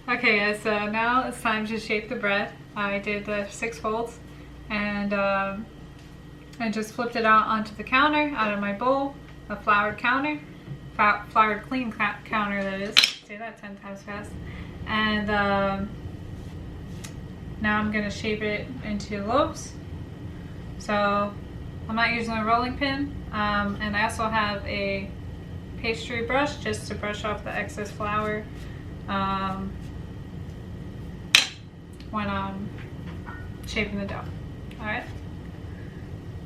Okay guys, so now it's time to shape the bread. I did the 6 folds and I just flipped it out onto the counter, out of my bowl, a floured counter, floured clean counter that is. Say that 10 times fast. And now I'm gonna shape it into loaves. So I'm not using a rolling pin, and I also have a pastry brush just to brush off the excess flour when I'm shaping the dough. Alright,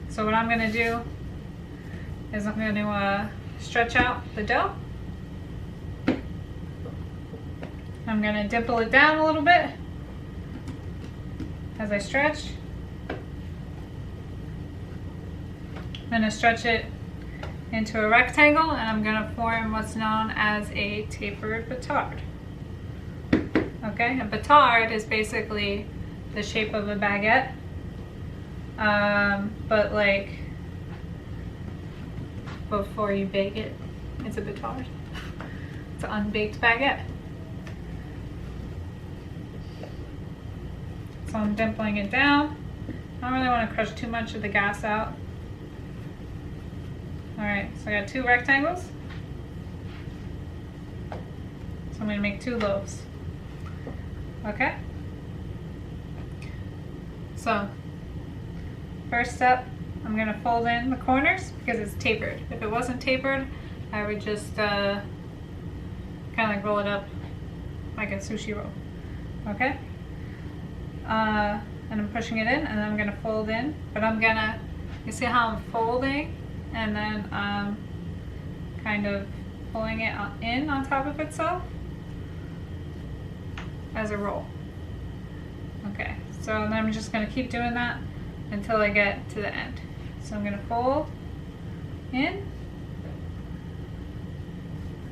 so what I'm going to do is I'm going to stretch out the dough. I'm going to dimple it down a little bit as I stretch. I'm going to stretch it into a rectangle, and I'm going to form what's known as a tapered batard. Okay, a batard is basically the shape of a baguette, but like before you bake it, it's a batard. It's an unbaked baguette. So I'm dimpling it down. I don't really want to crush too much of the gas out. Alright, so I got 2 rectangles. So I'm going to make 2 loaves. Okay? So, first step, I'm going to fold in the corners because it's tapered. If it wasn't tapered, I would just kind of like roll it up like a sushi roll. Okay? And I'm pushing it in, and then I'm going to fold in. But I'm going to, you see how I'm folding? And then kind of pulling it in on top of itself as a roll. Okay, so then I'm just going to keep doing that until I get to the end. So I'm going to fold in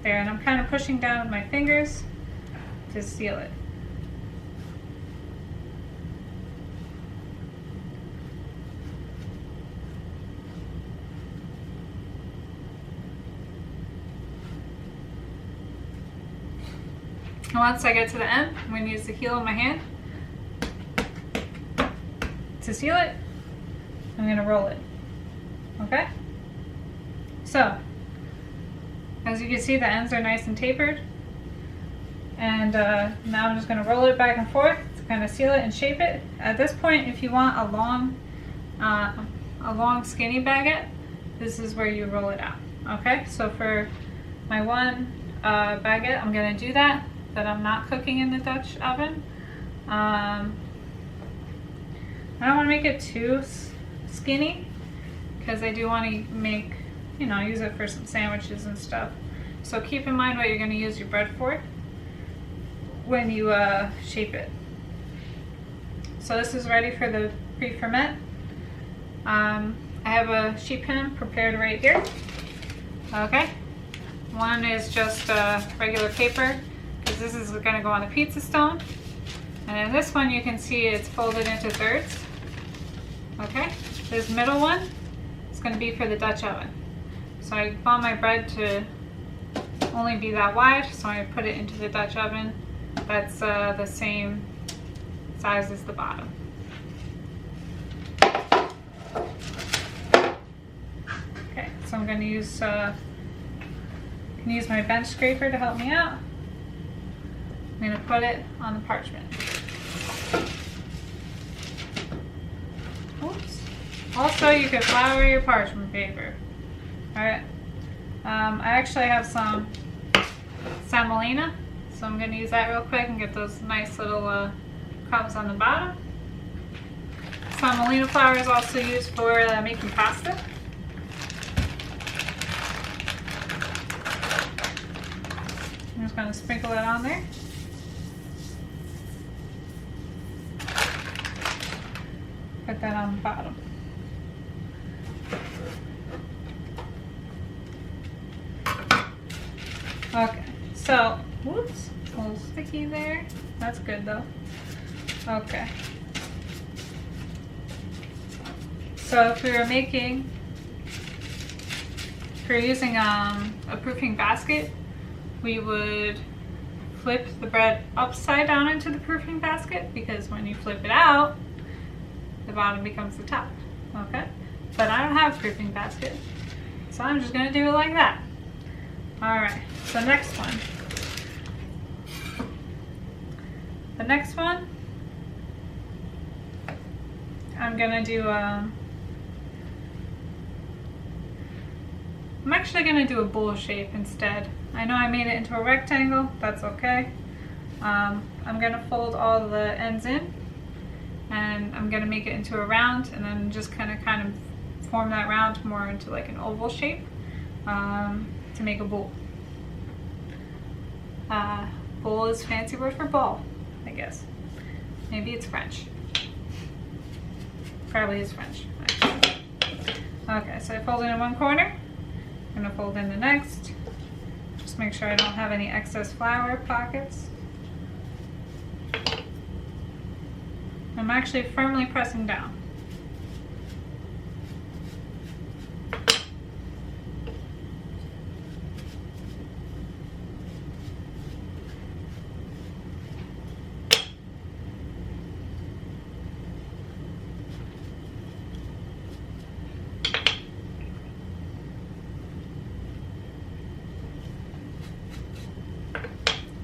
there, and I'm kind of pushing down with my fingers to seal it. Once I get to the end, I'm going to use the heel of my hand to seal it. I'm going to roll it. Okay? So, as you can see, the ends are nice and tapered. And now I'm just going to roll it back and forth to kind of seal it and shape it. At this point, if you want a long skinny baguette, this is where you roll it out. Okay? So for my one baguette, I'm going to do that. That I'm not cooking in the Dutch oven. I don't want to make it too skinny because I do want to make, you know, use it for some sandwiches and stuff. So keep in mind what you're going to use your bread for when you shape it. So this is ready for the pre-ferment. I have a sheet pan prepared right here. Okay, one is just regular paper, because this is going to go on the pizza stone. And in this one you can see it's folded into thirds. Okay, this middle one is going to be for the Dutch oven. So I want my bread to only be that wide, so I put it into the Dutch oven. That's the same size as the bottom. Okay, so I'm going to use my bench scraper to help me out. I'm going to put it on the parchment. Oops. Also, you can flour your parchment paper. Alright. I actually have some semolina, so I'm going to use that real quick and get those nice little crumbs on the bottom. Semolina flour is also used for making pasta. I'm just going to sprinkle it on there. Put that on the bottom. Okay, so, whoops, a little sticky there. That's good though. Okay. So if we were using a proofing basket, we would flip the bread upside down into the proofing basket, because when you flip it out, the bottom becomes the top, okay? But I don't have a proofing basket, so I'm just gonna do it like that. All right, so next one. The next one, I'm gonna do, I'm actually gonna do a bowl shape instead. I know I made it into a rectangle, that's okay. I'm gonna fold all the ends in, and I'm gonna make it into a round, and then just kind of form that round more into like an oval shape to make a bowl. Bowl is fancy word for ball, I guess. Maybe it's French. Probably is French, actually. Okay, so I fold in one corner. I'm gonna fold in the next. Just make sure I don't have any excess flour pockets. I'm actually firmly pressing down.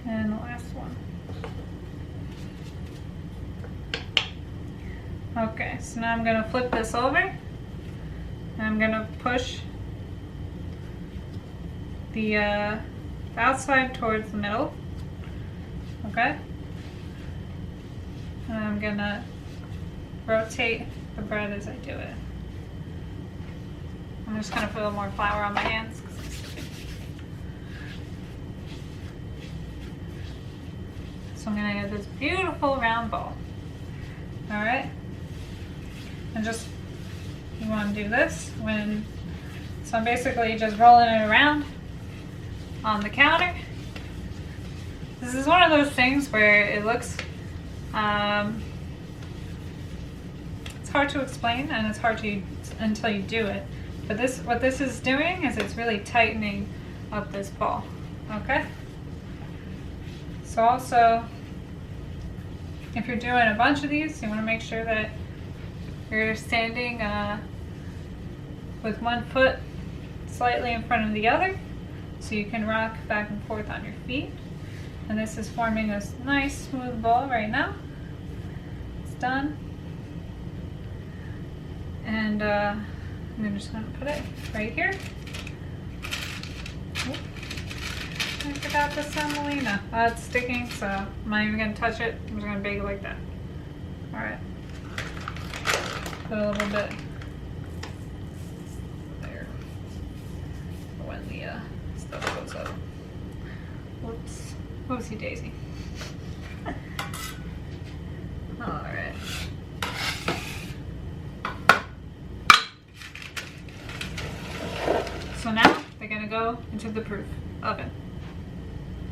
And the last one. Okay, so now I'm going to flip this over, and I'm going to push the outside towards the middle, okay? And I'm going to rotate the bread as I do it. I'm just going to put a little more flour on my hands. So I'm going to get this beautiful round ball. All right, and just, you want to do this when, so I'm basically just rolling it around on the counter. This is one of those things where it looks, it's hard to explain, and it's hard to until you do it. But this, what this is doing is it's really tightening up this ball, okay? So also, if you're doing a bunch of these, you want to make sure that you're standing with one foot slightly in front of the other, so you can rock back and forth on your feet. And this is forming this nice smooth ball right now. It's done. And I'm just going to put it right here. Oop. I forgot the semolina. It's sticking, so I'm not even going to touch it. I'm just going to bake it like that. Alright. Put a little bit there for when the stuff goes up. Whoops. Whoopsie daisy. Alright. So now they're going to go into the proof oven.